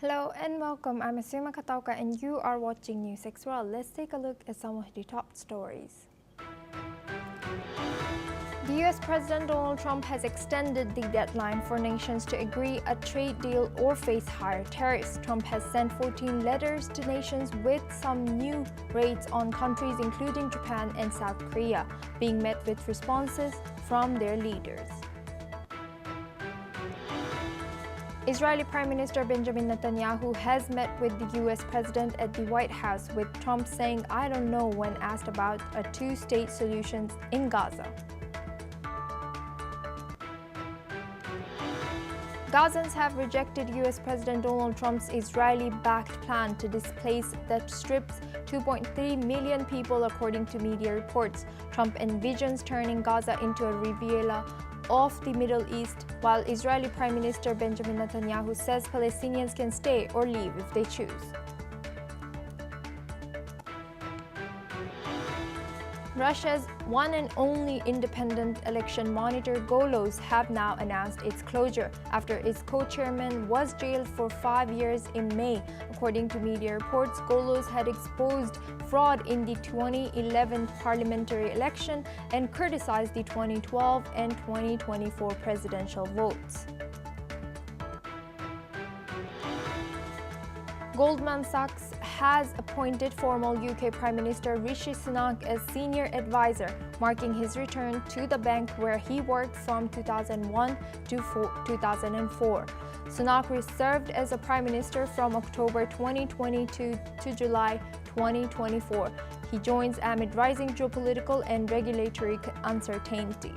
Hello and welcome. I'm Asuma Katauka and you are watching NewsX World. Let's take a look at some of the top stories. The US President Donald Trump has extended the deadline for nations to agree a trade deal or face higher tariffs. Trump has sent 14 letters to nations with some new rates on countries including Japan and South Korea, being met with responses from their leaders. Israeli Prime Minister Benjamin Netanyahu has met with the US President at the White House, with Trump saying, "I don't know," when asked about a two-state solution in Gaza. Gazans have rejected US President Donald Trump's Israeli-backed plan to displace that strips 2.3 million people, according to media reports. Trump envisions turning Gaza into a riviera of the Middle East, while Israeli Prime Minister Benjamin Netanyahu says Palestinians can stay or leave if they choose. Russia's one and only independent election monitor, Golos, have now announced its closure after its co-chairman was jailed for 5 years in May. According to media reports, Golos had exposed fraud in the 2011 parliamentary election and criticized the 2012 and 2024 presidential votes. Goldman Sachs has appointed former UK Prime Minister Rishi Sunak as senior advisor, marking his return to the bank where he worked from 2001 to 2004. Sunak served as a Prime Minister from October 2022 to July 2024. He joins amid rising geopolitical and regulatory uncertainty.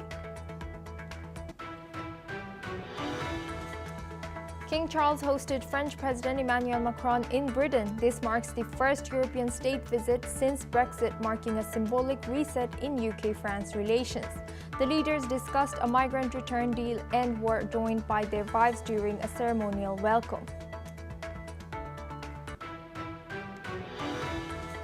King Charles hosted French President Emmanuel Macron in Britain. This marks the first European state visit since Brexit, marking a symbolic reset in UK-France relations. The leaders discussed a migrant return deal and were joined by their wives during a ceremonial welcome.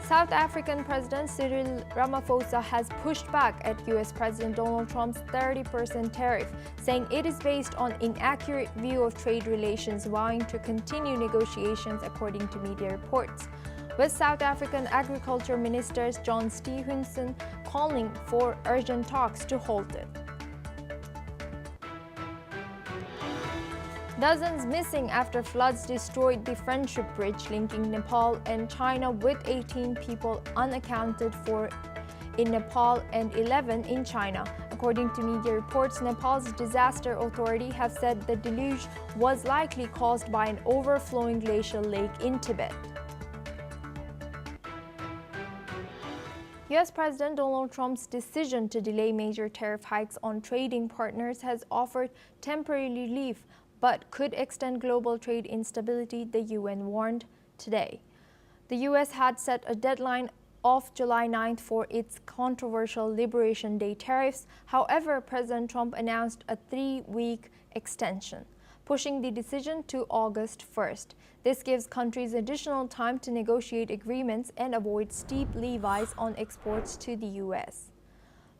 South African President Cyril Ramaphosa has pushed back at US President Donald Trump's 30% tariff, saying it is based on inaccurate view of trade relations, vowing to continue negotiations, according to media reports, with South African Agriculture Minister John Steenhuisen calling for urgent talks to halt it. Dozens missing after floods destroyed the Friendship Bridge linking Nepal and China, with 18 people unaccounted for in Nepal and 11 in China. According to media reports, Nepal's disaster authority have said the deluge was likely caused by an overflowing glacial lake in Tibet. US President Donald Trump's decision to delay major tariff hikes on trading partners has offered temporary relief, but could extend global trade instability, the UN warned today. The US had set a deadline of July 9th for its controversial Liberation Day tariffs. However, President Trump announced a 3-week extension, pushing the decision to August 1st. This gives countries additional time to negotiate agreements and avoid steep levies on exports to the US.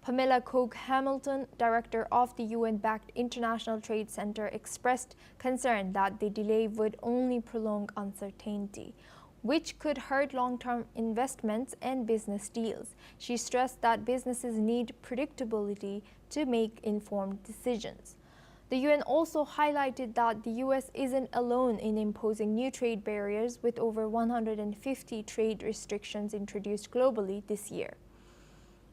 Pamela Cook-Hamilton, director of the UN-backed International Trade Center, expressed concern that the delay would only prolong uncertainty, which could hurt long-term investments and business deals. She stressed that businesses need predictability to make informed decisions. The UN also highlighted that the US isn't alone in imposing new trade barriers, with over 150 trade restrictions introduced globally this year.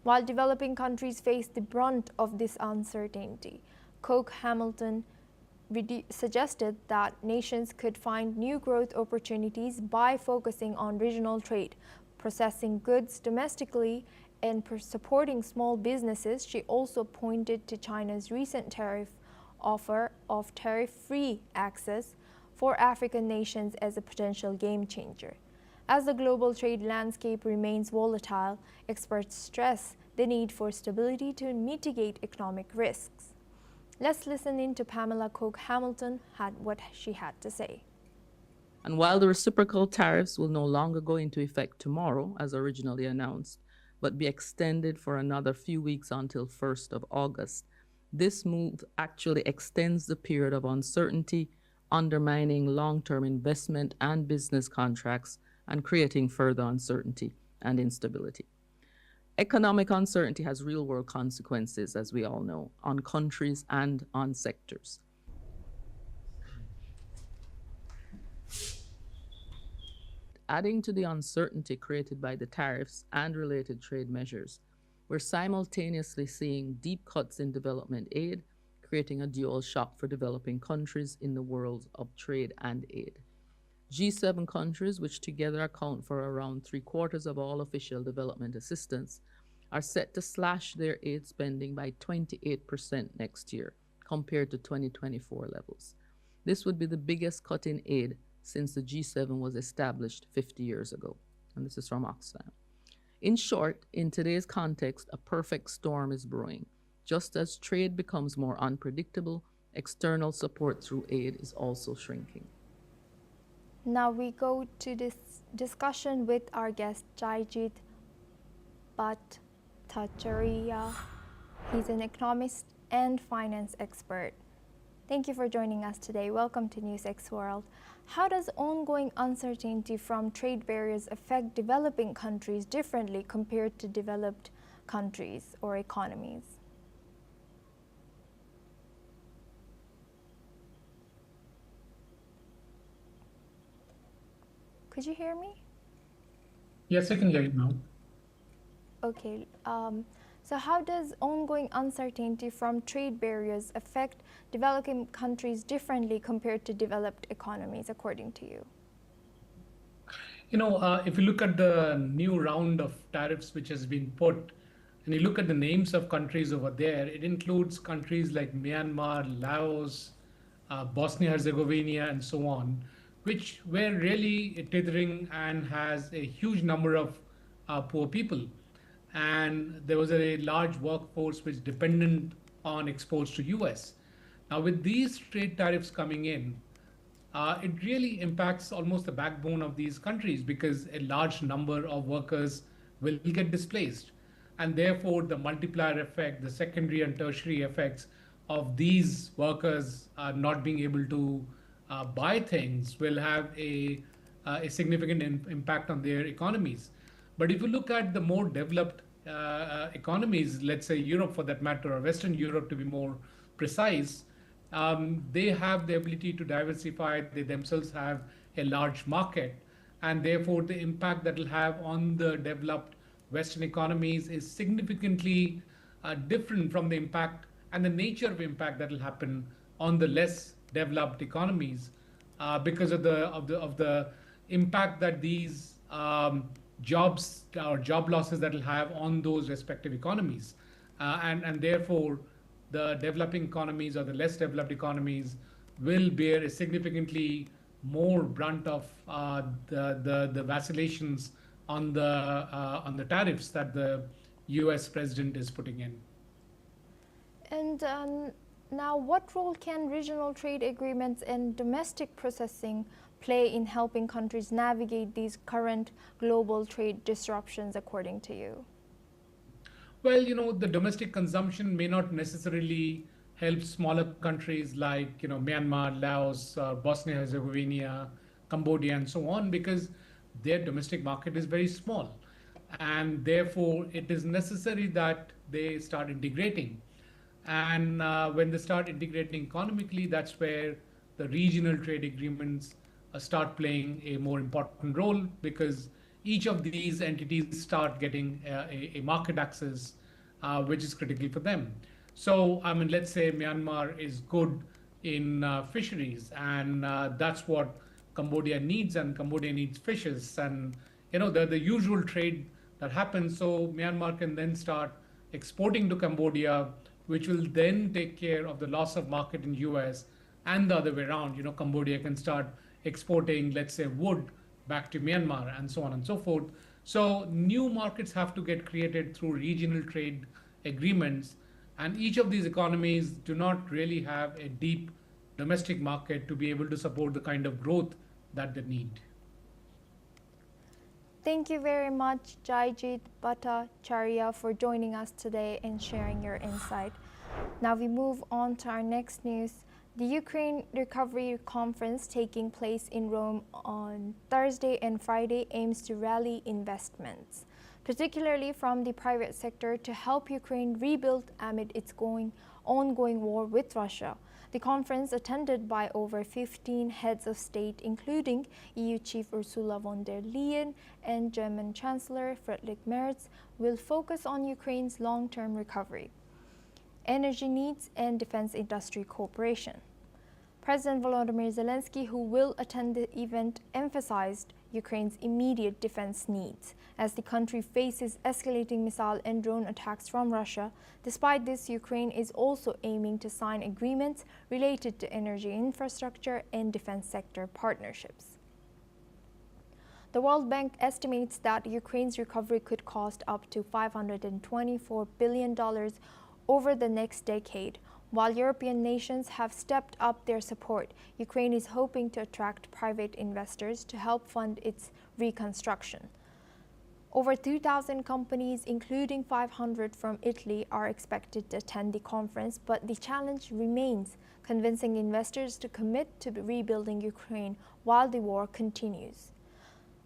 While developing countries face the brunt of this uncertainty, Cook-Hamilton suggested that nations could find new growth opportunities by focusing on regional trade, processing goods domestically, and supporting small businesses. She also pointed to China's recent tariff offer of tariff-free access for African nations as a potential game changer. As the global trade landscape remains volatile, experts stress the need for stability to mitigate economic risks. Let's listen in to Pamela Cook-Hamilton what she had to say. And while the reciprocal tariffs will no longer go into effect tomorrow, as originally announced, but be extended for another few weeks until 1st of August, this move actually extends the period of uncertainty undermining long-term investment and business contracts and creating further uncertainty and instability. Economic uncertainty has real-world consequences, as we all know, on countries and on sectors. Adding to the uncertainty created by the tariffs and related trade measures, we're simultaneously seeing deep cuts in development aid, creating a dual shock for developing countries in the world of trade and aid. G7 countries, which together account for around 3/4 of all official development assistance, are set to slash their aid spending by 28% next year compared to 2024 levels. This would be the biggest cut in aid since the G7 was established 50 years ago. And this is from Oxfam. In short, in today's context, a perfect storm is brewing. Just as trade becomes more unpredictable, external support through aid is also shrinking. Now we go to this discussion with our guest Jayjit Bhattacharya. He's an economist and finance expert. Thank you for joining us today. Welcome to NewsX World. How does ongoing uncertainty from trade barriers affect developing countries differently compared to developed countries or economies? Could you hear me? Yes, I can hear you now. Okay. So how does ongoing uncertainty from trade barriers affect developing countries differently compared to developed economies, according to you? If you look at the new round of tariffs which has been put, and you look at the names of countries over there, it includes countries like Myanmar, Laos, Bosnia-Herzegovina, and so on, which were really tethering and has a huge number of poor people. And there was a large workforce which dependent on exports to US. Now with these trade tariffs coming in, it really impacts almost the backbone of these countries because a large number of workers will get displaced. And therefore the multiplier effect, the secondary and tertiary effects of these workers not being able to buy things will have a significant impact on their economies. But if you look at the more developed economies, let's say Europe for that matter, or Western Europe to be more precise, they have the ability to diversify. They themselves have a large market. And therefore, the impact that will have on the developed Western economies is significantly different from the impact and the nature of impact that will happen on the less developed economies because of the impact that these jobs or job losses that will have on those respective economies. And therefore, the developing economies or the less developed economies will bear a significantly more brunt of the vacillations on the tariffs that the US president is putting in. And now, what role can regional trade agreements and domestic processing play in helping countries navigate these current global trade disruptions, according to you? Well, the domestic consumption may not necessarily help smaller countries like, Myanmar, Laos, Bosnia-Herzegovina, Cambodia, and so on, because their domestic market is very small. And therefore, it is necessary that they start integrating. And when they start integrating economically, that's where the regional trade agreements start playing a more important role, because each of these entities start getting a market access, which is critical for them. So, let's say Myanmar is good in fisheries, and that's what Cambodia needs, and Cambodia needs fishes, and the usual trade that happens. So Myanmar can then start exporting to Cambodia, which will then take care of the loss of market in US, and the other way around. Cambodia can start exporting, let's say, wood back to Myanmar, and so on and so forth. So new markets have to get created through regional trade agreements, and each of these economies do not really have a deep domestic market to be able to support the kind of growth that they need. Thank you very much, Jayjit Bhattacharya, for joining us today and sharing your insight. Now we move on to our next news. The Ukraine Recovery Conference taking place in Rome on Thursday and Friday aims to rally investments, particularly from the private sector, to help Ukraine rebuild amid its ongoing war with Russia. The conference, attended by over 15 heads of state, including EU Chief Ursula von der Leyen and German Chancellor Friedrich Merz, will focus on Ukraine's long-term recovery, energy needs, and defense industry cooperation. President Volodymyr Zelensky, who will attend the event, emphasized Ukraine's immediate defense needs as the country faces escalating missile and drone attacks from Russia. Despite this, Ukraine is also aiming to sign agreements related to energy infrastructure and defense sector partnerships. The World Bank estimates that Ukraine's recovery could cost up to $524 billion over the next decade. While European nations have stepped up their support, Ukraine is hoping to attract private investors to help fund its reconstruction. Over 2,000 companies, including 500 from Italy, are expected to attend the conference, but the challenge remains convincing investors to commit to rebuilding Ukraine while the war continues.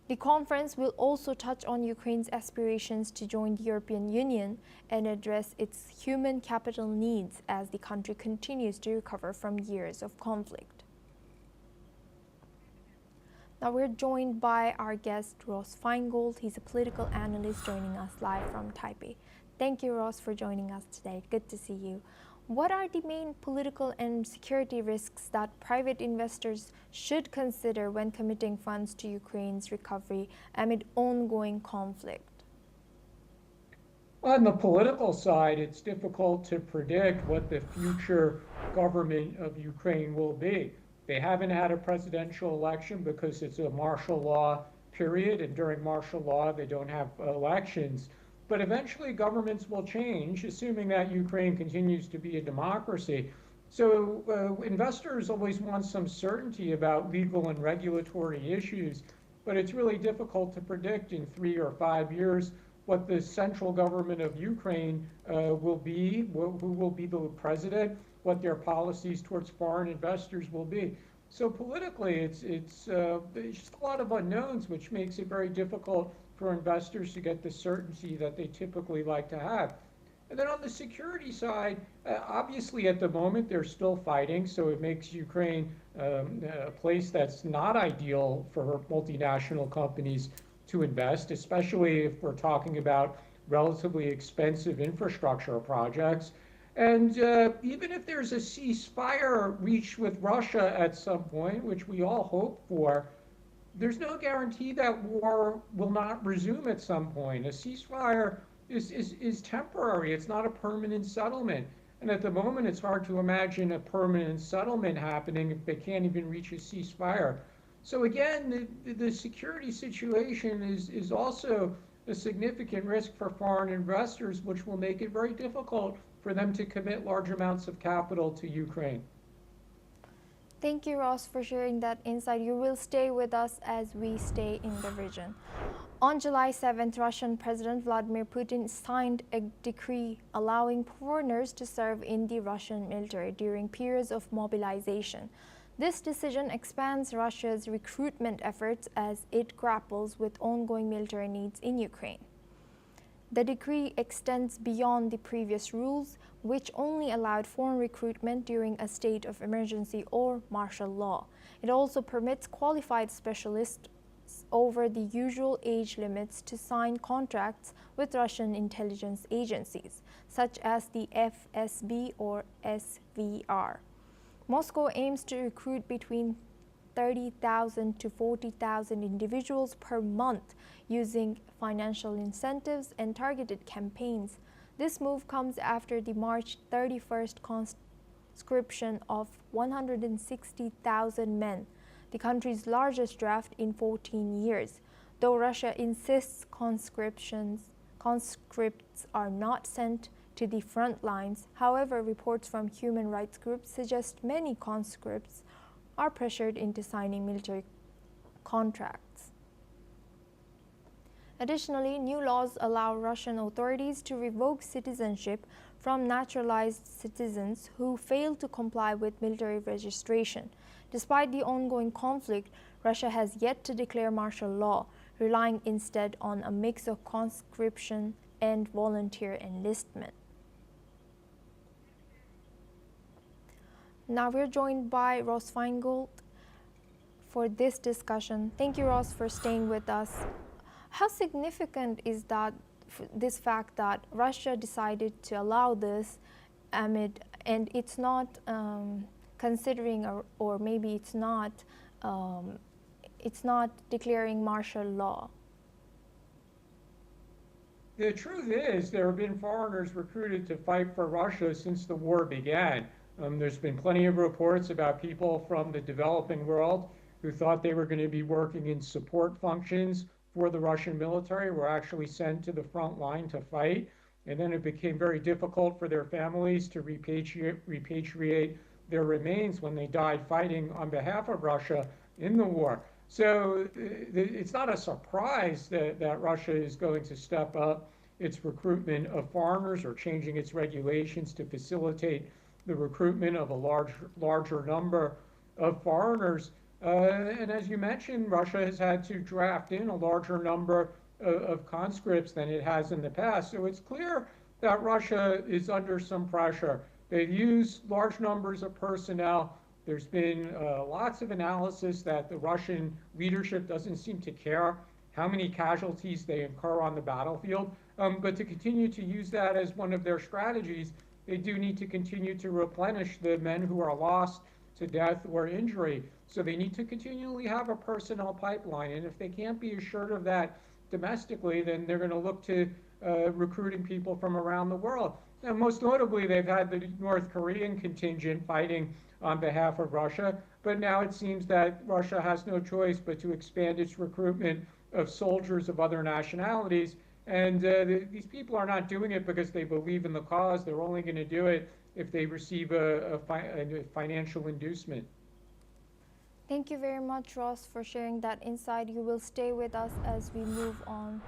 The conference will also touch on Ukraine's aspirations to join the European Union and address its human capital needs as the country continues to recover from years of conflict. Now we're joined by our guest, Ross Feingold. He's a political analyst joining us live from Taipei. Thank you, Ross, for joining us today. Good to see you. What are the main political and security risks that private investors should consider when committing funds to Ukraine's recovery amid ongoing conflict? On the political side, it's difficult to predict what the future government of Ukraine will be. They haven't had a presidential election because it's a martial law period, and during martial law, they don't have elections. But eventually governments will change, assuming that Ukraine continues to be a democracy. So investors always want some certainty about legal and regulatory issues, but it's really difficult to predict in 3 or 5 years what the central government of Ukraine will be, who will be the president, what their policies towards foreign investors will be. So politically, it's just a lot of unknowns, which makes it very difficult for investors to get the certainty that they typically like to have. And then on the security side, obviously at the moment they're still fighting, so it makes Ukraine a place that's not ideal for multinational companies to invest, especially if we're talking about relatively expensive infrastructure projects. And even if there's a ceasefire reached with Russia at some point, which we all hope for, there's no guarantee that war will not resume at some point. A ceasefire is temporary. It's not a permanent settlement. And at the moment, it's hard to imagine a permanent settlement happening if they can't even reach a ceasefire. So again, the security situation is also a significant risk for foreign investors, which will make it very difficult for them to commit large amounts of capital to Ukraine. Thank you, Ross, for sharing that insight. You will stay with us as we stay in the region. On July 7th, Russian President Vladimir Putin signed a decree allowing foreigners to serve in the Russian military during periods of mobilization. This decision expands Russia's recruitment efforts as it grapples with ongoing military needs in Ukraine. The decree extends beyond the previous rules, which only allowed foreign recruitment during a state of emergency or martial law. It also permits qualified specialists over the usual age limits to sign contracts with Russian intelligence agencies, such as the FSB or SVR. Moscow aims to recruit between 30,000 to 40,000 individuals per month using financial incentives and targeted campaigns. This move comes after the March 31st conscription of 160,000 men, the country's largest draft in 14 years. Though Russia insists conscripts are not sent to the front lines, however, reports from human rights groups suggest many conscripts are pressured into signing military contracts. Additionally, new laws allow Russian authorities to revoke citizenship from naturalized citizens who fail to comply with military registration. Despite the ongoing conflict, Russia has yet to declare martial law, relying instead on a mix of conscription and volunteer enlistment. Now we're joined by Ross Feingold for this discussion. Thank you, Ross, for staying with us. How significant is this fact that Russia decided to allow this and it's not considering, or maybe it's not declaring martial law? The truth is, there have been foreigners recruited to fight for Russia since the war began. There's been plenty of reports about people from the developing world who thought they were going to be working in support functions for the Russian military, were actually sent to the front line to fight. And then it became very difficult for their families to repatriate their remains when they died fighting on behalf of Russia in the war. So it's not a surprise that Russia is going to step up its recruitment of foreigners or changing its regulations to facilitate the recruitment of a larger number of foreigners. And as you mentioned, Russia has had to draft in a larger number of conscripts than it has in the past. So it's clear that Russia is under some pressure. They've used large numbers of personnel. There's been lots of analysis that the Russian leadership doesn't seem to care how many casualties they incur on the battlefield. But to continue to use that as one of their strategies, they do need to continue to replenish the men who are lost to death or injury. So they need to continually have a personnel pipeline. And if they can't be assured of that domestically, then they're going to look to recruiting people from around the world. And most notably, they've had the North Korean contingent fighting on behalf of Russia. But now it seems that Russia has no choice but to expand its recruitment of soldiers of other nationalities. And these people are not doing it because they believe in the cause. They're only going to do it if they receive a financial inducement. Thank you very much, Ross, for sharing that insight. You will stay with us as we move on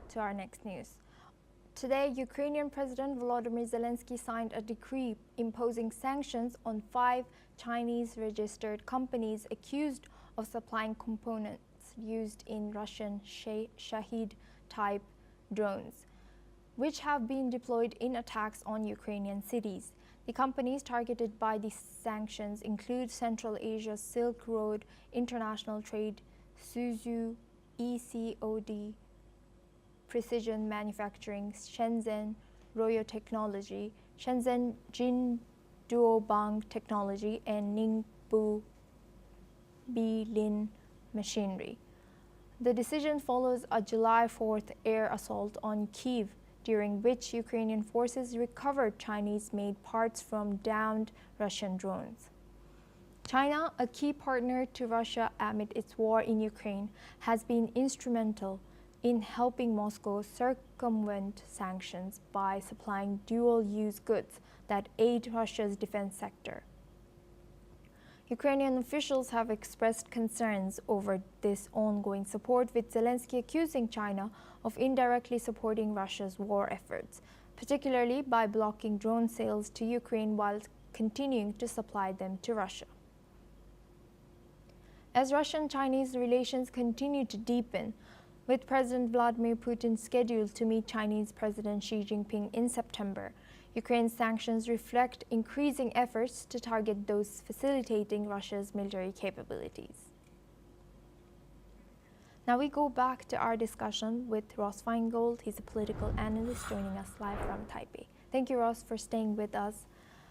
to our next news. Today, Ukrainian President Volodymyr Zelensky signed a decree imposing sanctions on 5 Chinese-registered companies accused of supplying components used in Russian Shahed-type drones, which have been deployed in attacks on Ukrainian cities. The companies targeted by the sanctions include Central Asia's Silk Road International Trade, Suzu, ECOD, Precision Manufacturing, Shenzhen Royo Technology, Shenzhen Jinduobang Technology, and Ningbo Bilin Machinery. The decision follows a July 4th air assault on Kyiv, during which Ukrainian forces recovered Chinese-made parts from downed Russian drones. China, a key partner to Russia amid its war in Ukraine, has been instrumental in helping Moscow circumvent sanctions by supplying dual-use goods that aid Russia's defense sector. Ukrainian officials have expressed concerns over this ongoing support, with Zelensky accusing China of indirectly supporting Russia's war efforts, particularly by blocking drone sales to Ukraine while continuing to supply them to Russia. As Russian-Chinese relations continue to deepen, with President Vladimir Putin scheduled to meet Chinese President Xi Jinping in September, Ukraine's sanctions reflect increasing efforts to target those facilitating Russia's military capabilities. Now we go back to our discussion with Ross Feingold. He's a political analyst joining us live from Taipei. Thank you, Ross, for staying with us.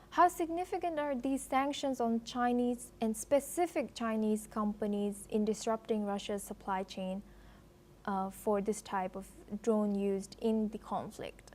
How significant are these sanctions on Chinese and specific Chinese companies in disrupting Russia's supply chain for this type of drone used in the conflict?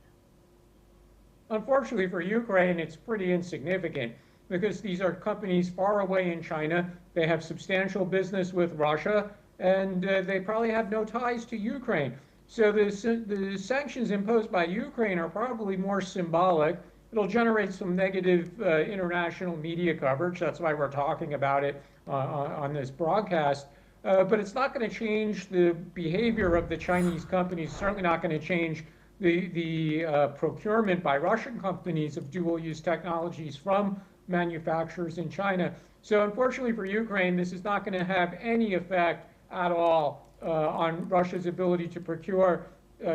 Unfortunately for Ukraine, it's pretty insignificant because these are companies far away in China. They have substantial business with Russia, and they probably have no ties to Ukraine. So the sanctions imposed by Ukraine are probably more symbolic. It'll generate some negative international media coverage. That's why we're talking about it on this broadcast. but it's not going to change the behavior of the Chinese companies, certainly not going to change the procurement by Russian companies of dual-use technologies from manufacturers in China. So unfortunately for Ukraine, this is not going to have any effect at all on Russia's ability to procure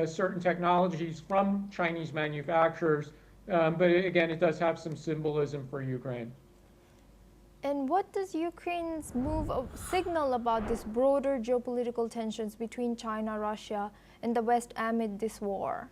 certain technologies from Chinese manufacturers. But again, it does have some symbolism for Ukraine. And what does Ukraine's move signal about this broader geopolitical tensions between China, Russia, and the West amid this war?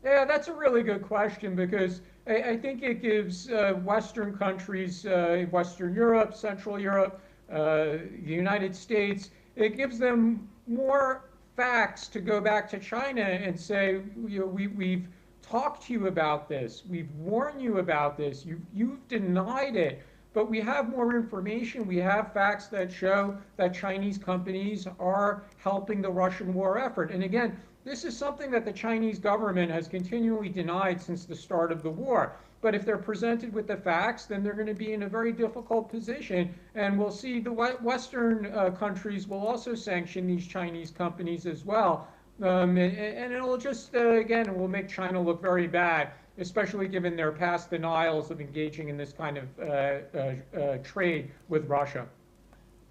Yeah, that's a really good question because I think it gives Western countries, Western Europe, Central Europe, the United States, it gives them more facts to go back to China and say, we've talked to you about this, we've warned you about this, you've denied it. But we have more information. We have facts that show that Chinese companies are helping the Russian war effort. And again, this is something that the Chinese government has continually denied since the start of the war. But if they're presented with the facts, then they're going to be in a very difficult position. And we'll see the Western countries will also sanction these Chinese companies as well. And it'll just, again, it will make China look very bad, especially given their past denials of engaging in this kind of trade with Russia.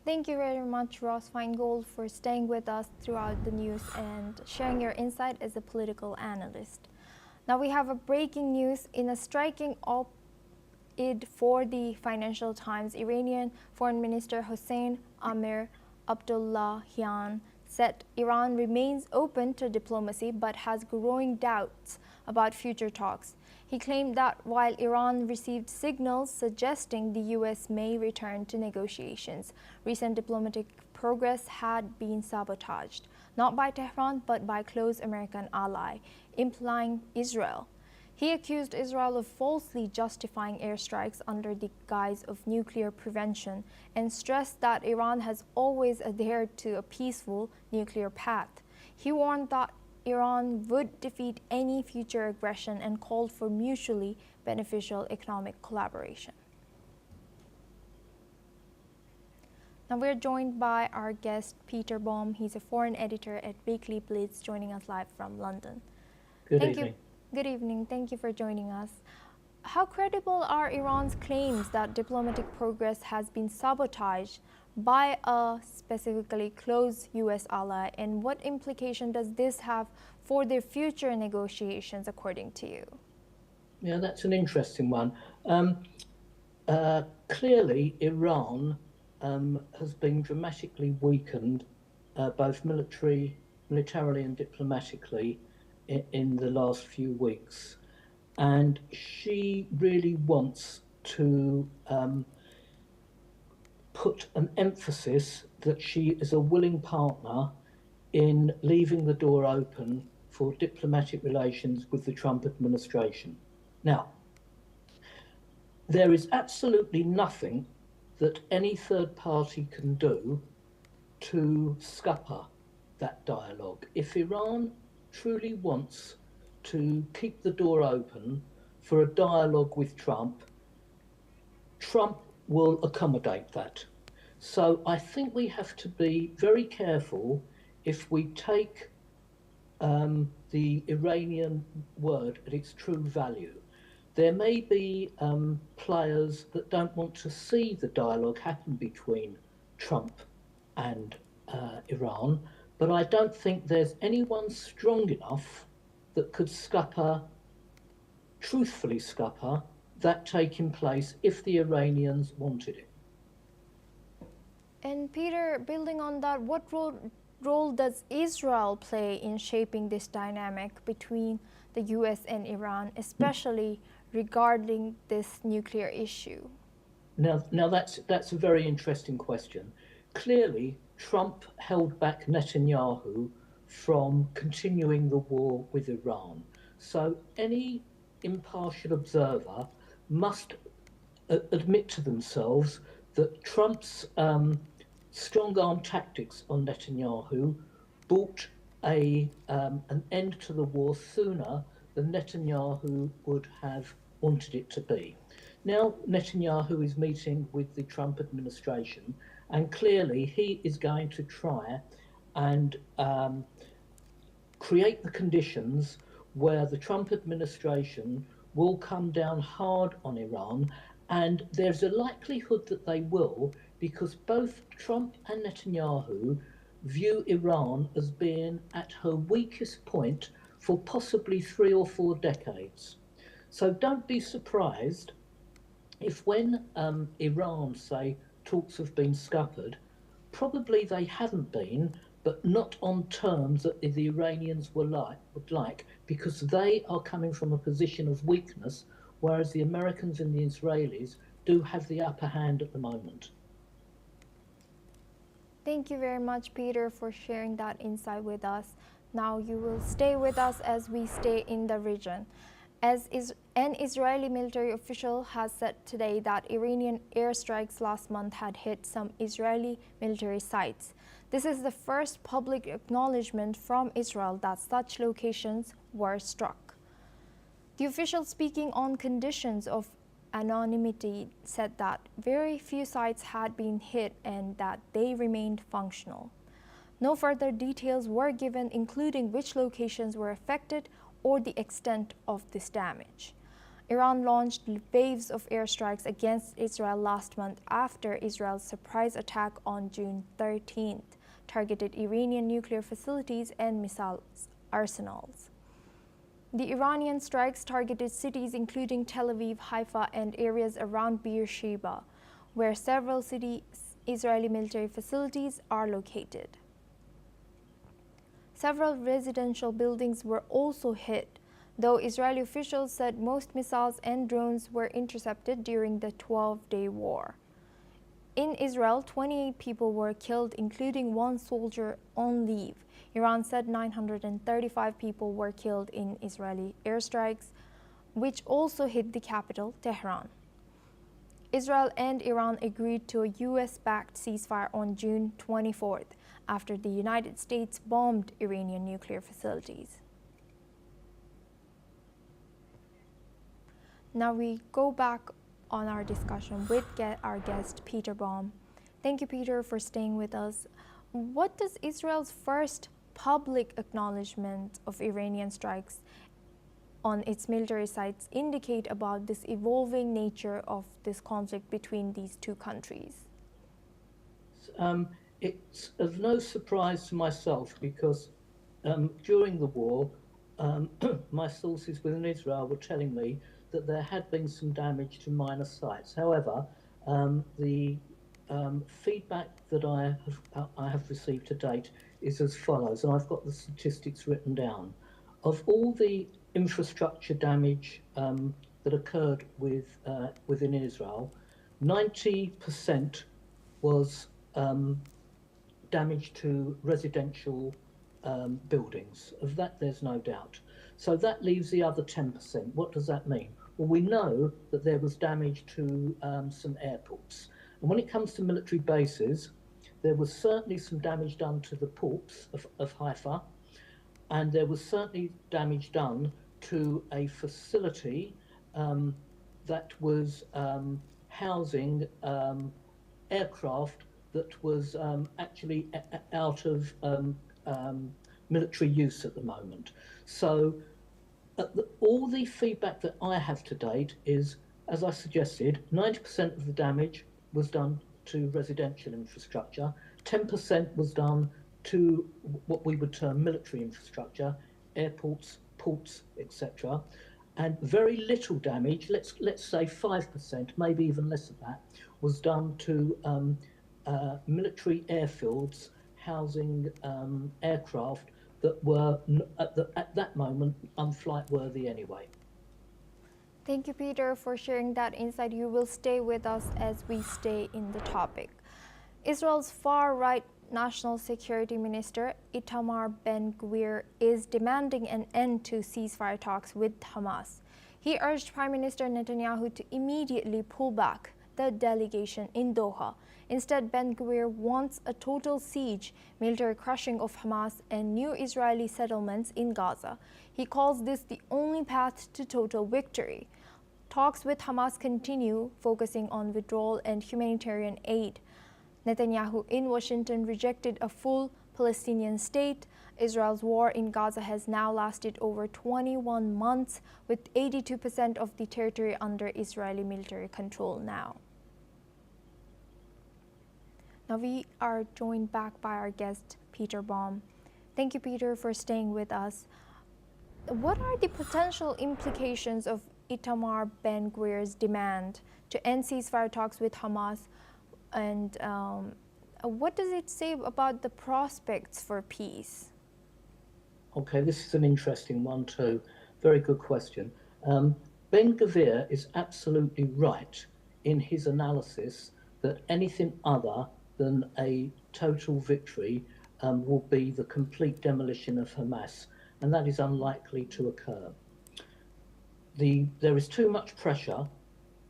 Thank you very much, Ross Feingold, for staying with us throughout the news and sharing your insight as a political analyst. Now we have a breaking news. In a striking op-ed for the Financial Times, Iranian Foreign Minister Hossein Amir Abdullahian said Iran remains open to diplomacy but has growing doubts about future talks. He claimed that while Iran received signals suggesting the U.S. may return to negotiations, recent diplomatic progress had been sabotaged, not by Tehran but by close American ally, implying Israel. He accused Israel of falsely justifying airstrikes under the guise of nuclear prevention and stressed that Iran has always adhered to a peaceful nuclear path. He warned that Iran would defeat any future aggression and called for mutually beneficial economic collaboration. Now we're joined by our guest, Peter Baum. He's a foreign editor at Weekly Blitz, joining us live from London. Good evening. Good evening. Thank you for joining us. How credible are Iran's claims that diplomatic progress has been sabotaged by a specifically close U.S. ally, and what implication does this have for their future negotiations, according to you? Yeah, that's an interesting one. Clearly, Iran has been dramatically weakened, both militarily and diplomatically, in the last few weeks. And she really wants to put an emphasis that she is a willing partner in leaving the door open for diplomatic relations with the Trump administration. Now, there is absolutely nothing that any third party can do to scupper that dialogue. If Iran truly wants to keep the door open for a dialogue with Trump, Trump will accommodate that. So I think we have to be very careful if we take the Iranian word at its true value. There may be players that don't want to see the dialogue happen between Trump and Iran, but I don't think there's anyone strong enough that could truthfully scupper that taking place if the Iranians wanted it. And Peter, building on that, what role does Israel play in shaping this dynamic between the U.S. and Iran, especially regarding this nuclear issue? Now that's a very interesting question. Clearly, Trump held back Netanyahu from continuing the war with Iran. So any impartial observer must admit to themselves that Trump's strong-arm tactics on Netanyahu brought an end to the war sooner than Netanyahu would have wanted it to be. Now Netanyahu is meeting with the Trump administration, And clearly he is going to try and create the conditions where the Trump administration will come down hard on Iran, and there's a likelihood that they will, because both Trump and Netanyahu view Iran as being at her weakest point for possibly 3 or 4 decades. So don't be surprised if when Iran say talks have been scuppered, probably they haven't been, but not on terms that the Iranians would like, because they are coming from a position of weakness, whereas the Americans and the Israelis do have the upper hand at the moment. Thank you very much, Peter, for sharing that insight with us. Now you will stay with us as we stay in the region. An Israeli military official has said today that Iranian airstrikes last month had hit some Israeli military sites. This is the first public acknowledgement from Israel that such locations were struck. The official, speaking on conditions of anonymity, said that very few sites had been hit and that they remained functional. No further details were given, including which locations were affected or the extent of this damage. Iran launched waves of airstrikes against Israel last month after Israel's surprise attack on June 13th targeted Iranian nuclear facilities and missile arsenals. The Iranian strikes targeted cities including Tel Aviv, Haifa, and areas around Beersheba, where several Israeli military facilities are located. Several residential buildings were also hit, though Israeli officials said most missiles and drones were intercepted during the 12-day war. In Israel, 28 people were killed, including 1 soldier on leave. Iran said 935 people were killed in Israeli airstrikes, which also hit the capital, Tehran. Israel and Iran agreed to a US-backed ceasefire on June 24th after the United States bombed Iranian nuclear facilities. Now we go back on our discussion with our guest, Peter Baum. Thank you, Peter, for staying with us. What does Israel's first public acknowledgement of Iranian strikes on its military sites indicate about this evolving nature of this conflict between these two countries? It's of no surprise to myself because during the war, my sources within Israel were telling me that there had been some damage to minor sites. However, the feedback that I have received to date is as follows, and I've got the statistics written down. Of all the infrastructure damage that occurred within Israel, 90% was damage to residential buildings. Of that, there's no doubt. So that leaves the other 10%. What does that mean? Well, we know that there was damage to some airports. And when it comes to military bases, there was certainly some damage done to the ports of Haifa, and there was certainly damage done to a facility that was housing aircraft that was actually out of military use at the moment. So all the feedback that I have to date is, as I suggested, 90% of the damage was done to residential infrastructure, 10% was done to what we would term military infrastructure, airports, ports, etc. And very little damage, let's say 5%, maybe even less of that, was done to military airfields housing aircraft that were at that moment unflight worthy anyway. Thank you, Peter, for sharing that insight. You will stay with us as we stay in the topic. Israel's far-right National Security Minister Itamar Ben-Gvir is demanding an end to ceasefire talks with Hamas. He urged Prime Minister Netanyahu to immediately pull back the delegation in Doha. Instead, Ben-Gvir wants a total siege, military crushing of Hamas, and new Israeli settlements in Gaza. He calls this the only path to total victory. Talks with Hamas continue, focusing on withdrawal and humanitarian aid. Netanyahu in Washington rejected a full Palestinian state. Israel's war in Gaza has now lasted over 21 months, with 82% of the territory under Israeli military control now. Now we are joined back by our guest, Peter Baum. Thank you, Peter, for staying with us. What are the potential implications of Itamar Ben-Gvir's demand to end ceasefire talks with Hamas, and what does it say about the prospects for peace? Okay, this is an interesting one too. Very good question. Ben-Gvir is absolutely right in his analysis that anything other than a total victory will be the complete demolition of Hamas, and that is unlikely to occur. There is too much pressure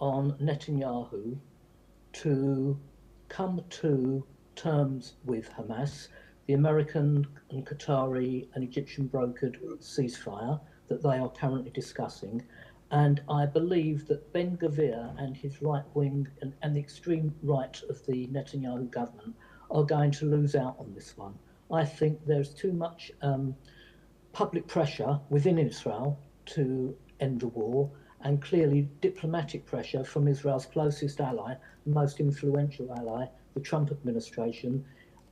on Netanyahu to come to terms with Hamas. The American and Qatari and Egyptian brokered ceasefire that they are currently discussing. And I believe that Ben-Gvir and his right wing and the extreme right of the Netanyahu government are going to lose out on this one. I think there's too much public pressure within Israel to end the war, and clearly diplomatic pressure from Israel's closest ally, most influential ally, the Trump administration,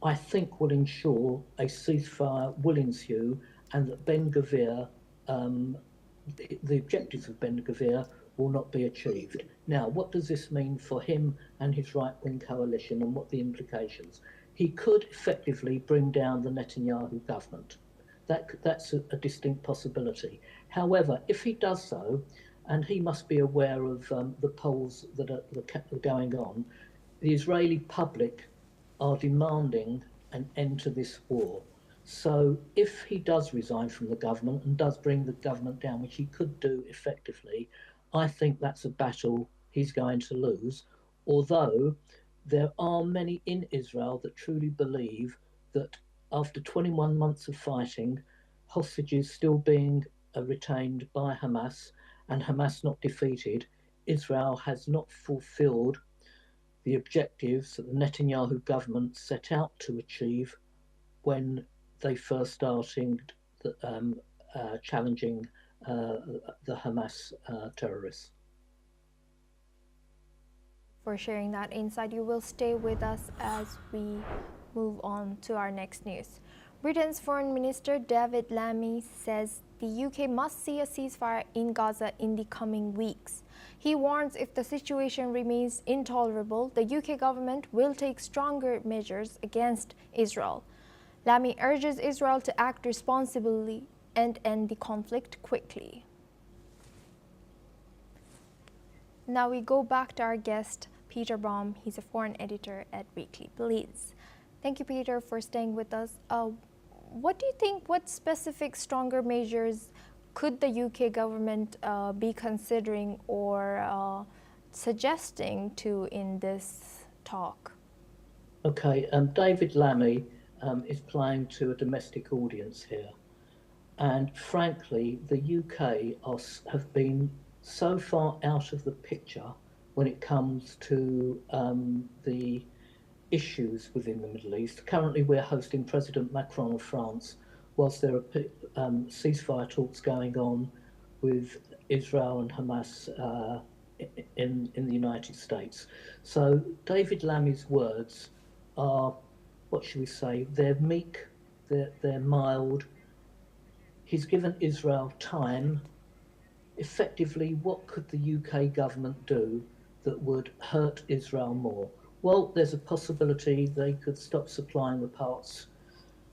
I think will ensure a ceasefire will ensue, and that Ben-Gvir, the objectives of Ben-Gvir will not be achieved. Now, what does this mean for him and his right-wing coalition, and what the implications? He could effectively bring down the Netanyahu government. That's a distinct possibility. However, if he does so, and he must be aware of the polls that are going on, the Israeli public are demanding an end to this war. So if he does resign from the government and does bring the government down, which he could do effectively, I think that's a battle he's going to lose. Although there are many in Israel that truly believe that after 21 months of fighting, hostages still being retained by Hamas and Hamas not defeated, Israel has not fulfilled the objectives that the Netanyahu government set out to achieve when they first started challenging the Hamas terrorists. For sharing that insight. You will stay with us as we move on to our next news. Britain's Foreign Minister David Lammy says the UK must see a ceasefire in Gaza in the coming weeks. He warns if the situation remains intolerable, the UK government will take stronger measures against Israel. Lammy urges Israel to act responsibly and end the conflict quickly. Now we go back to our guest, Peter Baum. He's a foreign editor at Weekly Police. Thank you, Peter, for staying with us. What do you think, what specific stronger measures could the UK government be considering or suggesting to in this talk? Okay, David Lammy is playing to a domestic audience here. And frankly, the UK have been so far out of the picture when it comes to the issues within the Middle East. Currently, we're hosting President Macron of France, whilst there are ceasefire talks going on with Israel and Hamas in the United States. So David Lammy's words are, what should we say, they're meek, they're mild. He's given Israel time. Effectively, what could the UK government do that would hurt Israel more? Well, there's a possibility they could stop supplying the parts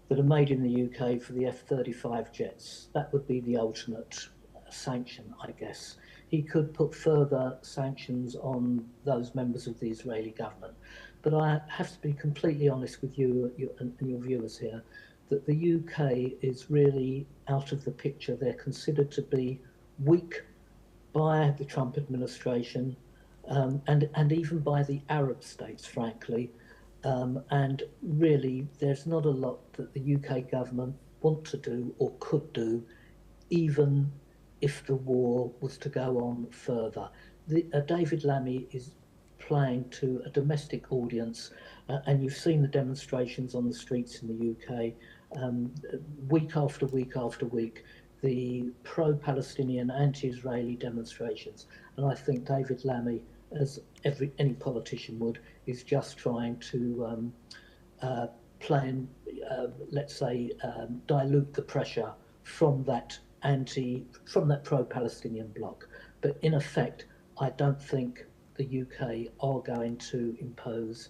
that are made in the UK for the F-35 jets. That would be the ultimate sanction, I guess. He could put further sanctions on those members of the Israeli government. But I have to be completely honest with you and your viewers here, that the UK is really out of the picture. They're considered to be weak by the Trump administration, and even by the Arab states, frankly. And really, there's not a lot that the UK government want to do or could do, even if the war was to go on further. David Lammy is playing to a domestic audience, and you've seen the demonstrations on the streets in the UK week after week after week, the pro-Palestinian, anti-Israeli demonstrations. And I think David Lammy, as any politician would, is just trying to play and, let's say, dilute the pressure from that pro-Palestinian bloc. But in effect, I don't think the UK are going to impose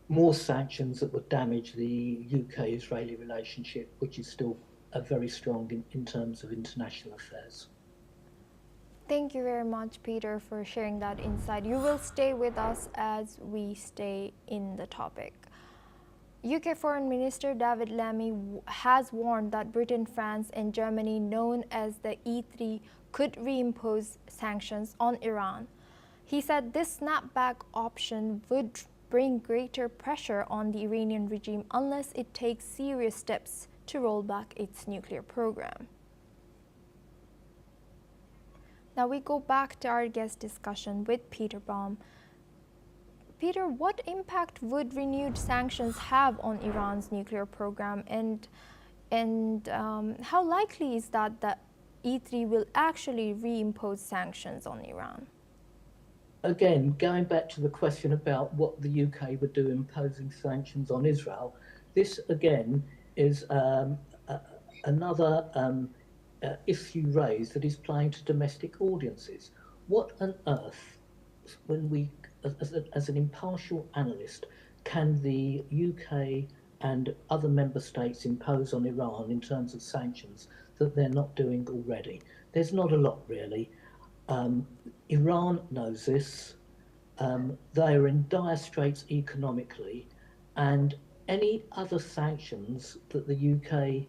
more sanctions that would damage the UK-Israeli relationship, which is still very strong in terms of international affairs. Thank you very much, Peter, for sharing that insight. You will stay with us as we stay in the topic. UK Foreign Minister David Lammy has warned that Britain, France and Germany, known as the E3, could reimpose sanctions on Iran. He said this snapback option would bring greater pressure on the Iranian regime unless it takes serious steps to roll back its nuclear program. Now we go back to our guest discussion with Peter Baum. Peter, what impact would renewed sanctions have on Iran's nuclear program, and how likely is that the E3 will actually reimpose sanctions on Iran? Again, going back to the question about what the UK would do imposing sanctions on Israel, this again is another issue raised that is playing to domestic audiences. What on earth, when we, as an impartial analyst, can the UK and other member states impose on Iran in terms of sanctions that they're not doing already? There's not a lot, really. Iran knows this. They are in dire straits economically, and any other sanctions that the UK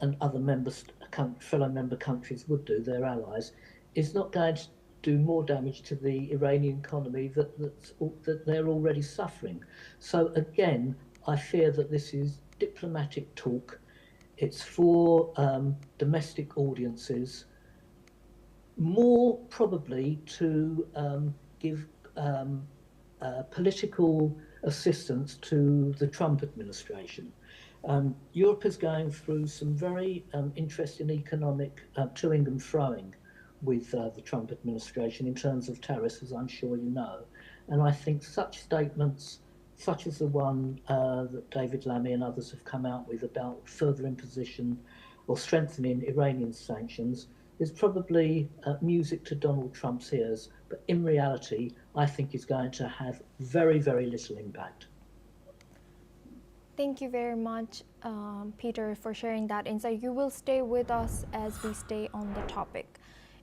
and other fellow member countries would do, their allies, is not going to do more damage to the Iranian economy that they're already suffering. So again, I fear that this is diplomatic talk. It's for domestic audiences, more probably to give political assistance to the Trump administration. Europe is going through some very interesting economic toing and froing with the Trump administration in terms of tariffs, as I'm sure you know. And I think such statements, such as the one that David Lammy and others have come out with about further imposition or strengthening Iranian sanctions, is probably music to Donald Trump's ears, but in reality, I think is going to have very, very little impact. Thank you very much, Peter, for sharing that insight. You will stay with us as we stay on the topic.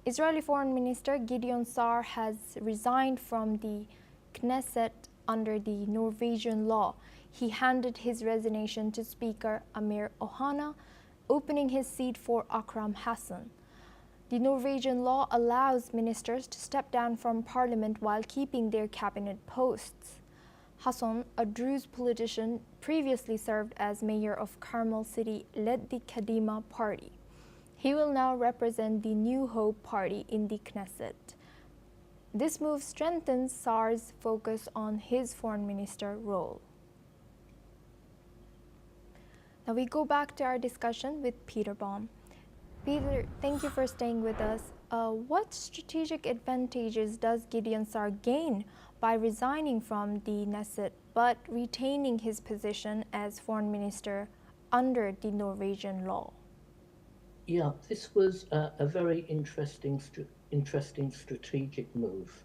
Israeli Foreign Minister Gideon Sa'ar has resigned from the Knesset under the Norwegian law. He handed his resignation to Speaker Amir Ohana, opening his seat for Akram Hassan. The Norwegian law allows ministers to step down from parliament while keeping their cabinet posts. Hassan, a Druze politician, previously served as mayor of Carmel City, led the Kadima party. He will now represent the New Hope party in the Knesset. This move strengthens Sa'ar's focus on his foreign minister role. Now we go back to our discussion with Peter Baum. Peter, thank you for staying with us. What strategic advantages does Gideon Sa'ar gain by resigning from the Knesset but retaining his position as foreign minister under the Norwegian law? Yeah, this was a very interesting strategic move,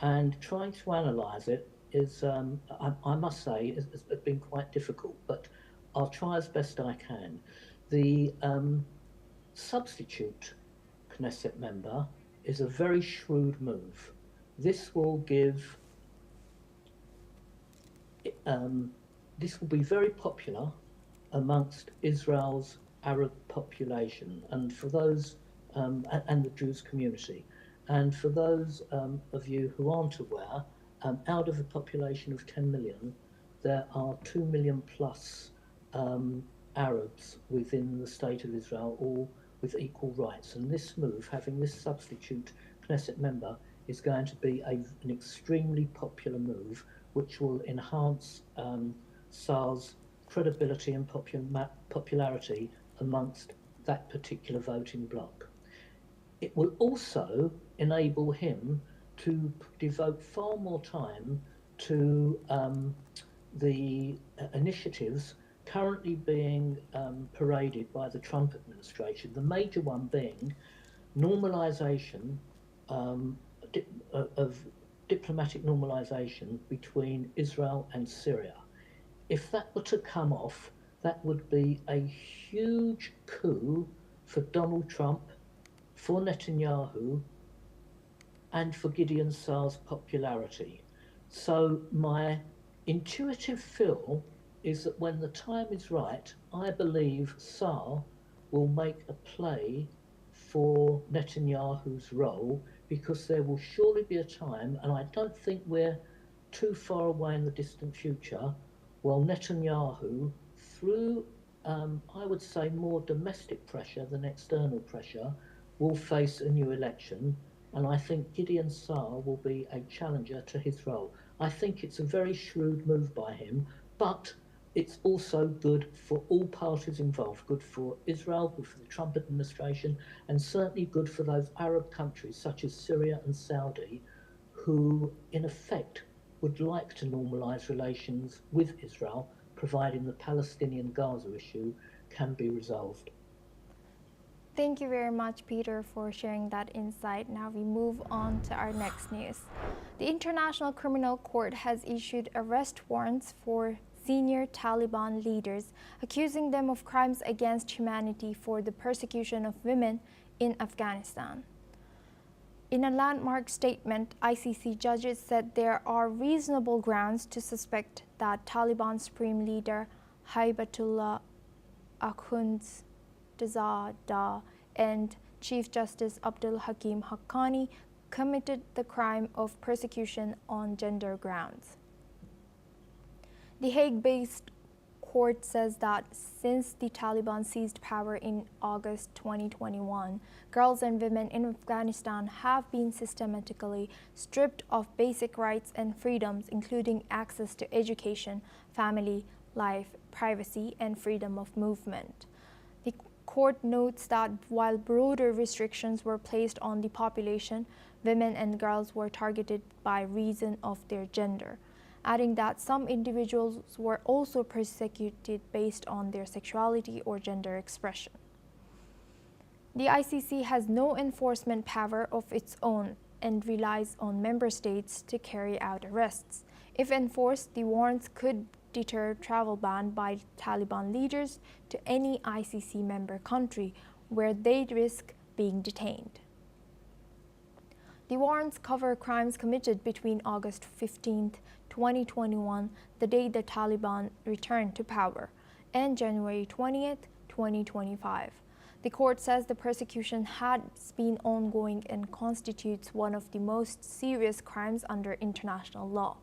and trying to analyse it is, I must say, has been quite difficult, but I'll try as best I can. The substitute Knesset member is a very shrewd move. This will give, this will be very popular amongst Israel's Arab population, and for those, and the Jews community. And for those of you who aren't aware, out of a population of 10 million, there are 2 million plus Arabs within the state of Israel, all with equal rights. And this move, having this substitute Knesset member, is going to be an extremely popular move, which will enhance SAR's credibility and popularity amongst that particular voting bloc. It will also enable him to devote far more time to the initiatives currently being paraded by the Trump administration, the major one being normalization of diplomatic normalization between Israel and Syria. If that were to come off, that would be a huge coup for Donald Trump, for Netanyahu, and for Gideon Saar's popularity. So my intuitive feel is that when the time is right, I believe Saar will make a play for Netanyahu's role, because there will surely be a time, and I don't think we're too far away in the distant future, while Netanyahu, through, I would say, more domestic pressure than external pressure, will face a new election, and I think Gideon Saar will be a challenger to his role. I think it's a very shrewd move by him, but it's also good for all parties involved, good for Israel, good for the Trump administration, and certainly good for those Arab countries such as Syria and Saudi, who in effect would like to normalize relations with Israel, providing the Palestinian Gaza issue can be resolved. Thank you very much, Peter, for sharing that insight. Now we move on to our next news. The International Criminal Court has issued arrest warrants for senior Taliban leaders, accusing them of crimes against humanity for the persecution of women in Afghanistan. In a landmark statement, ICC judges said there are reasonable grounds to suspect that Taliban Supreme Leader Haibatullah Akhundzada and Chief Justice Abdul Hakim Haqqani committed the crime of persecution on gender grounds. The Hague-based court says that since the Taliban seized power in August 2021, girls and women in Afghanistan have been systematically stripped of basic rights and freedoms, including access to education, family life, privacy, and freedom of movement. The court notes that while broader restrictions were placed on the population, women and girls were targeted by reason of their gender, adding that some individuals were also persecuted based on their sexuality or gender expression. The ICC has no enforcement power of its own and relies on member states to carry out arrests. If enforced, the warrants could deter travel ban by Taliban leaders to any ICC member country where they risk being detained. The warrants cover crimes committed between August 15, 2021, the day the Taliban returned to power, and January 20, 2025. The court says the persecution has been ongoing and constitutes one of the most serious crimes under international law.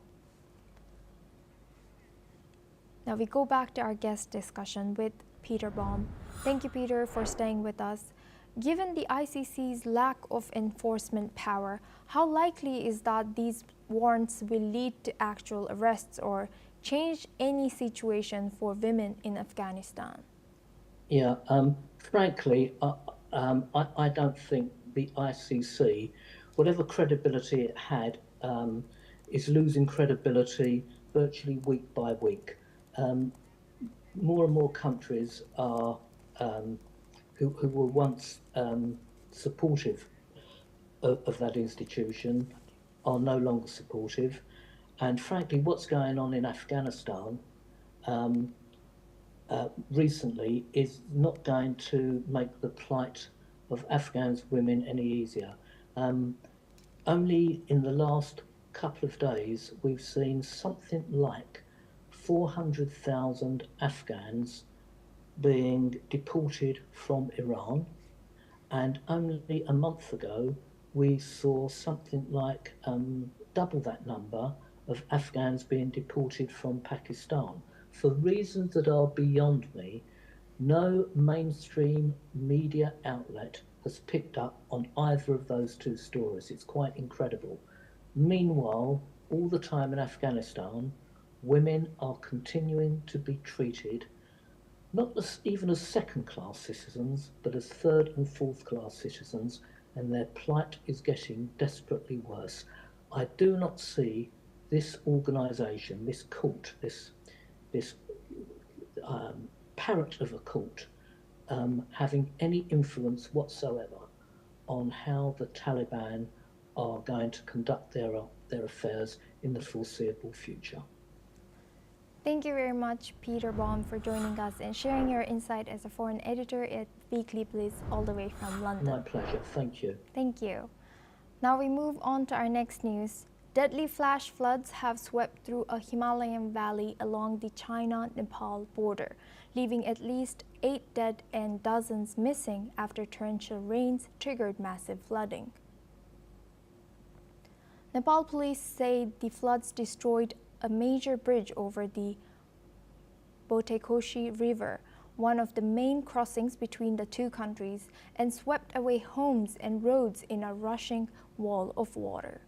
Now we go back to our guest discussion with Peter Baum. Thank you, Peter, for staying with us. Given the ICC's lack of enforcement power, how likely is that these warrants will lead to actual arrests or change any situation for women in Afghanistan? Yeah, frankly, I don't think the ICC, whatever credibility it had, is losing credibility virtually week by week. More and more countries are who were once supportive of that institution are no longer supportive. And frankly, what's going on in Afghanistan recently is not going to make the plight of Afghan women any easier. Only in the last couple of days, we've seen something like 400,000 Afghans being deported from Iran, and only a month ago we saw something like double that number of Afghans being deported from Pakistan. For reasons that are beyond me, no mainstream media outlet has picked up on either of those two stories. It's quite incredible. Meanwhile, all the time in Afghanistan, women are continuing to be treated not even as second-class citizens, but as third and fourth-class citizens, and their plight is getting desperately worse. I do not see this organisation, this cult, this parrot of a cult, having any influence whatsoever on how the Taliban are going to conduct their affairs in the foreseeable future. Thank you very much, Peter Baum, for joining us and sharing your insight as a foreign editor at Weekly Bliss all the way from London. My pleasure. Thank you. Thank you. Now we move on to our next news. Deadly flash floods have swept through a Himalayan valley along the China-Nepal border, leaving at least 8 dead and dozens missing after torrential rains triggered massive flooding. Nepal police say the floods destroyed a major bridge over the Botekoshi River, one of the main crossings between the two countries, and swept away homes and roads in a rushing wall of water.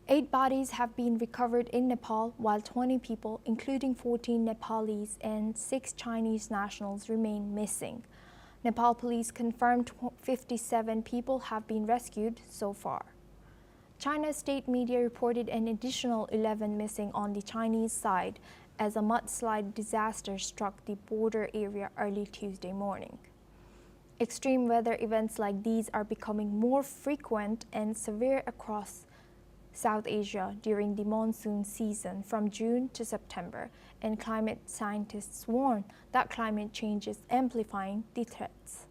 8 bodies have been recovered in Nepal, while 20 people, including 14 Nepalese and 6 Chinese nationals, remain missing. Nepal police confirmed 57 people have been rescued so far. China's state media reported an additional 11 missing on the Chinese side as a mudslide disaster struck the border area early Tuesday morning. Extreme weather events like these are becoming more frequent and severe across South Asia during the monsoon season from June to September, and climate scientists warn that climate change is amplifying the threats.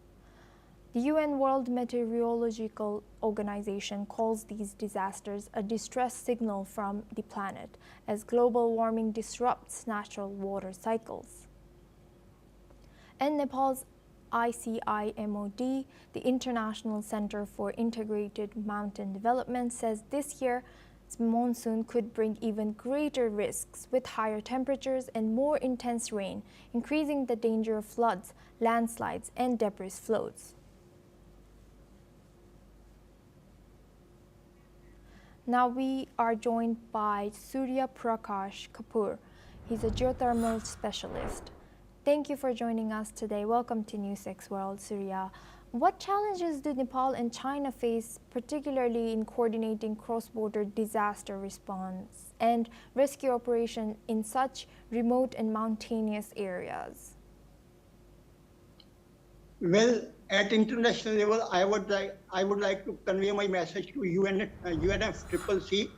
The UN World Meteorological Organization calls these disasters a distress signal from the planet as global warming disrupts natural water cycles. And Nepal's ICIMOD, the International Center for Integrated Mountain Development, says this year's monsoon could bring even greater risks with higher temperatures and more intense rain, increasing the danger of floods, landslides, and debris flows. Now we are joined by Surya Prakash Kapoor. He's a geothermal specialist. Thank you for joining us today. Welcome to NewsX World, Surya. What challenges do Nepal and China face, particularly in coordinating cross-border disaster response and rescue operation in such remote and mountainous areas? Well, at international level, I would like to convey my message to UNFCCC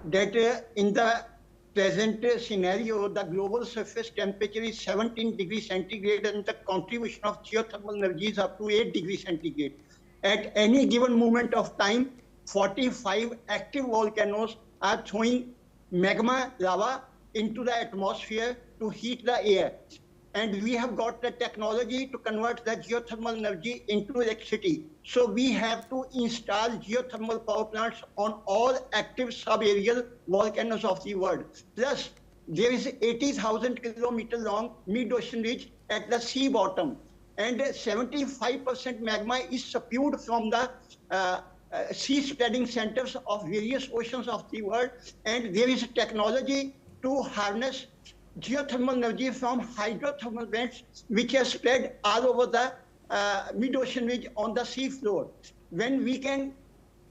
that in the present scenario, the global surface temperature is 17 degrees centigrade and the contribution of geothermal energy is up to 8 degrees centigrade. At any given moment of time, 45 active volcanoes are throwing magma lava into the atmosphere to heat the air. And we have got the technology to convert the geothermal energy into electricity. So we have to install geothermal power plants on all active subaerial volcanoes of the world. Plus, there is 80,000 kilometer long mid-ocean ridge at the sea bottom. And 75% magma is spewed from the sea spreading centers of various oceans of the world. And there is technology to harness geothermal energy from hydrothermal vents which are spread all over the mid-ocean ridge on the sea floor. When we can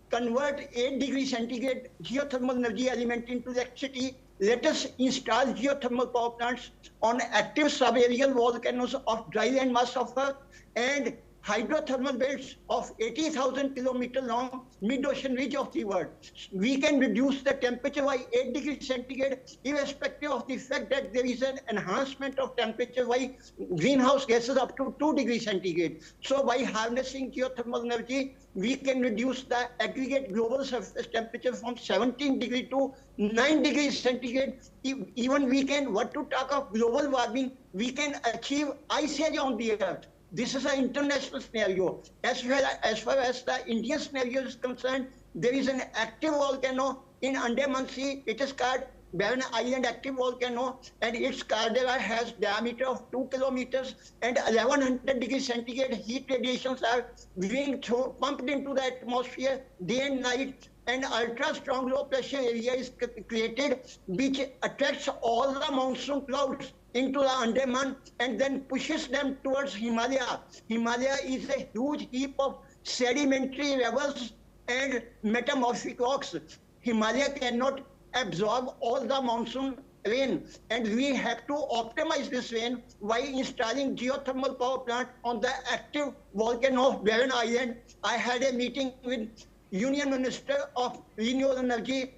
convert 8 degrees centigrade geothermal energy element into electricity, let us install geothermal power plants on active subaerial volcanoes of dry land mass of Earth and hydrothermal belts of 80,000 kilometer long mid-ocean ridge of the world. We can reduce the temperature by 8 degrees centigrade irrespective of the fact that there is an enhancement of temperature by greenhouse gases up to 2 degrees centigrade. So by harnessing geothermal energy, we can reduce the aggregate global surface temperature from 17 degrees to 9 degrees centigrade. Even we can, what to talk of global warming, we can achieve ice age on the Earth. This is an international scenario. As far as the Indian scenario is concerned, there is an active volcano in Andaman Sea. It is called Barren Island active volcano, and its caldera has diameter of 2 kilometers, and 1100 degrees centigrade heat radiations are being pumped into the atmosphere day and night, and ultra strong low pressure area is created, which attracts all the monsoon clouds into the Andaman and then pushes them towards Himalaya. Himalaya is a huge heap of sedimentary levels and metamorphic rocks. Himalaya cannot absorb all the monsoon rain, and we have to optimize this rain by installing geothermal power plant on the active volcano of Barren Island. I had a meeting with Union Minister of Renewable Energy,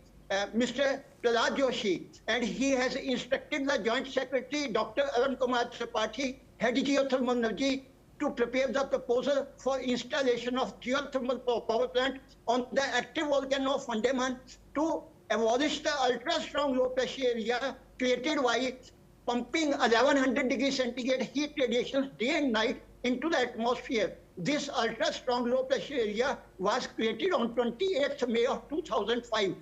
Mr. Prahlad Joshi, and he has instructed the Joint Secretary, Dr. Arun Kumar Tripathi, Head Geothermal Energy, to prepare the proposal for installation of geothermal power plant on the active volcano of Andaman to abolish the ultra-strong low-pressure area created by pumping 1100 degrees centigrade heat radiations day and night into the atmosphere. This ultra-strong low-pressure area was created on 28th May of 2005.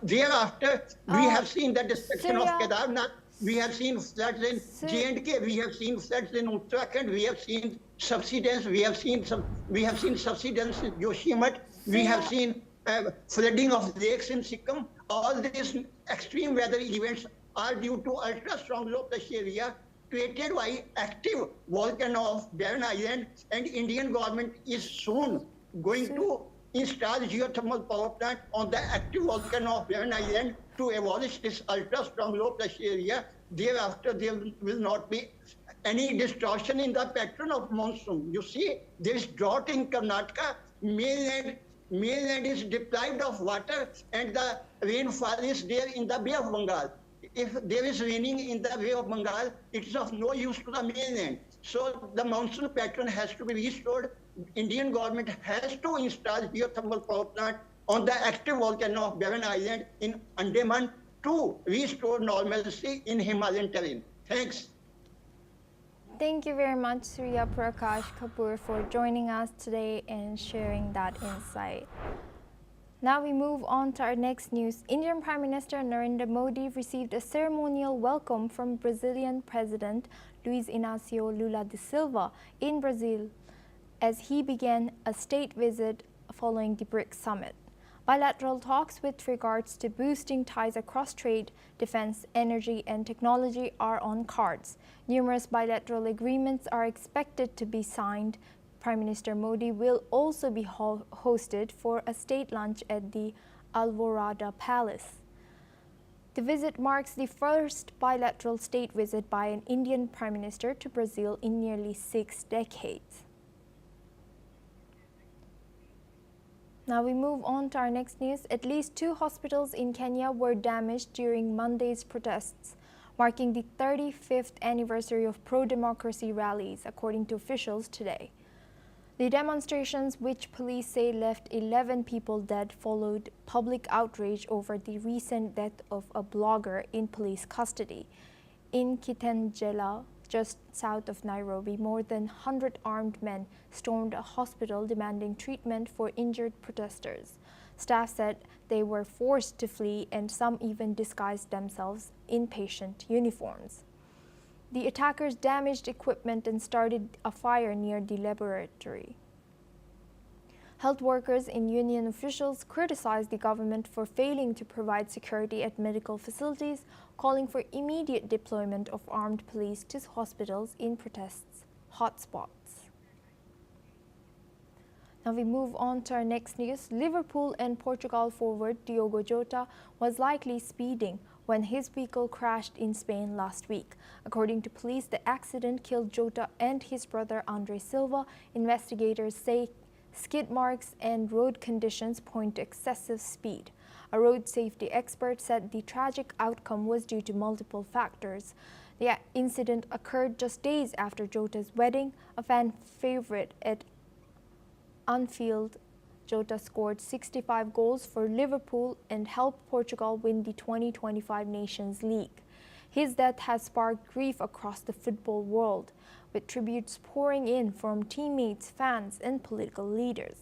Thereafter, we have seen the destruction of Kedarnath. We have seen floods in J&K. We have seen floods in Uttarakhand. We have seen subsidence. We have seen subsidence in Joshimath. We have seen flooding of lakes in Sikkim. All these extreme weather events are due to ultra-strong low-pressure area created by active volcano of Barren Island, and Indian government is soon going to install geothermal power plant on the active volcano of Barren Island to abolish this ultra-strong low-pressure area. Thereafter, there will not be any distortion in the pattern of monsoon. You see, there is drought in Karnataka. Mainland is deprived of water, and the rainfall is there in the Bay of Bengal. If there is raining in the Bay of Bengal, it is of no use to the mainland. So the monsoon pattern has to be restored. Indian government has to install geothermal power plant on the active volcano of Barren Island in Andaman to restore normalcy in Himalayan terrain. Thanks. Thank you very much, Surya Prakash Kapoor, for joining us today and sharing that insight. Now we move on to our next news. Indian Prime Minister Narendra Modi received a ceremonial welcome from Brazilian President Luiz Inácio Lula da Silva in Brazil as he began a state visit following the BRICS summit. Bilateral talks with regards to boosting ties across trade, defense, energy, and technology are on cards. Numerous bilateral agreements are expected to be signed. Prime Minister Modi will also be hosted for a state lunch at the Alvorada Palace. The visit marks the first bilateral state visit by an Indian Prime Minister to Brazil in nearly 6 decades. Now we move on to our next news. At least 2 hospitals in Kenya were damaged during Monday's protests, marking the 35th anniversary of pro-democracy rallies, according to officials today. The demonstrations, which police say left 11 people dead, followed public outrage over the recent death of a blogger in police custody. In Kitengela, just south of Nairobi, more than 100 armed men stormed a hospital demanding treatment for injured protesters. Staff said they were forced to flee, and some even disguised themselves in patient uniforms. The attackers damaged equipment and started a fire near the laboratory. Health workers and union officials criticized the government for failing to provide security at medical facilities, calling for immediate deployment of armed police to hospitals in protests hotspots. Now we move on to our next news. Liverpool and Portugal forward Diogo Jota was likely speeding when his vehicle crashed in Spain last week. According to police, the accident killed Jota and his brother Andre Silva. Investigators say skid marks and road conditions point to excessive speed. A road safety expert said the tragic outcome was due to multiple factors. The incident occurred just days after Jota's wedding, a fan favorite at Anfield. Jota scored 65 goals for Liverpool and helped Portugal win the 2025 Nations League. His death has sparked grief across the football world, with tributes pouring in from teammates, fans, and political leaders.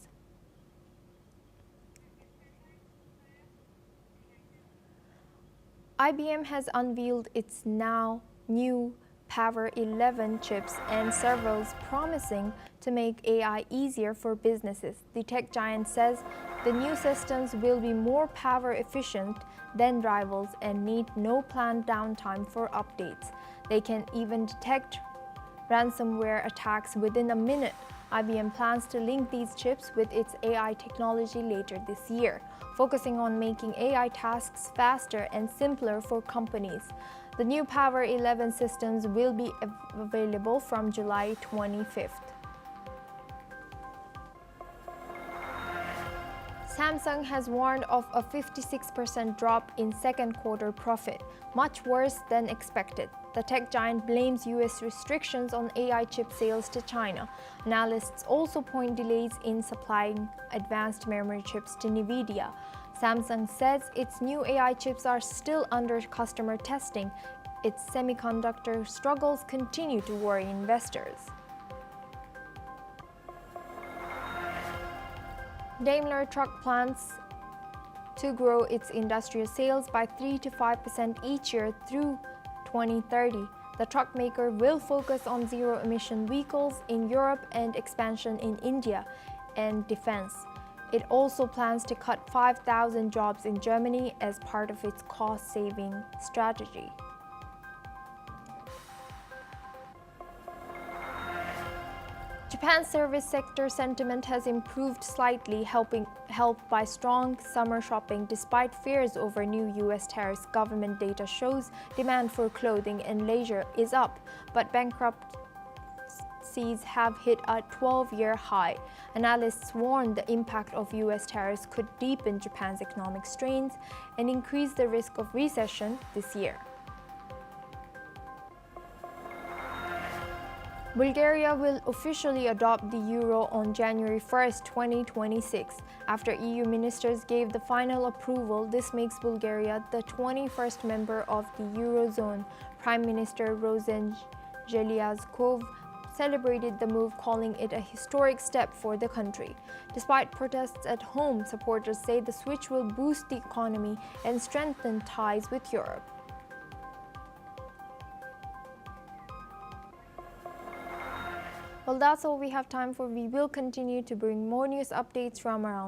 IBM has unveiled its now new Power 11 chips and several promising to make AI easier for businesses. The tech giant says the new systems will be more power efficient than rivals and need no planned downtime for updates. They can even detect ransomware attacks within a minute. IBM plans to link these chips with its AI technology later this year, focusing on making AI tasks faster and simpler for companies. The new Power 11 systems will be available from July 25th. Samsung has warned of a 56% drop in second quarter profit, much worse than expected. The tech giant blames US restrictions on AI chip sales to China. Analysts also point delays in supplying advanced memory chips to Nvidia. Samsung says its new AI chips are still under customer testing. Its semiconductor struggles continue to worry investors. Daimler Truck plans to grow its industrial sales by 3 to 5% each year through 2030. The truck maker will focus on zero-emission vehicles in Europe and expansion in India and defense. It also plans to cut 5,000 jobs in Germany as part of its cost-saving strategy. Japan's service sector sentiment has improved slightly, helped by strong summer shopping despite fears over new US tariffs. Government data shows demand for clothing and leisure is up, but bankruptcies have hit a 12-year high. Analysts warn the impact of US tariffs could deepen Japan's economic strains and increase the risk of recession this year. Bulgaria will officially adopt the euro on January 1, 2026. After EU ministers gave the final approval, this makes Bulgaria the 21st member of the Eurozone. Prime Minister Rosen Zhelyazkov celebrated the move, calling it a historic step for the country. Despite protests at home, supporters say the switch will boost the economy and strengthen ties with Europe. Well, that's all we have time for. We will continue to bring more news updates from around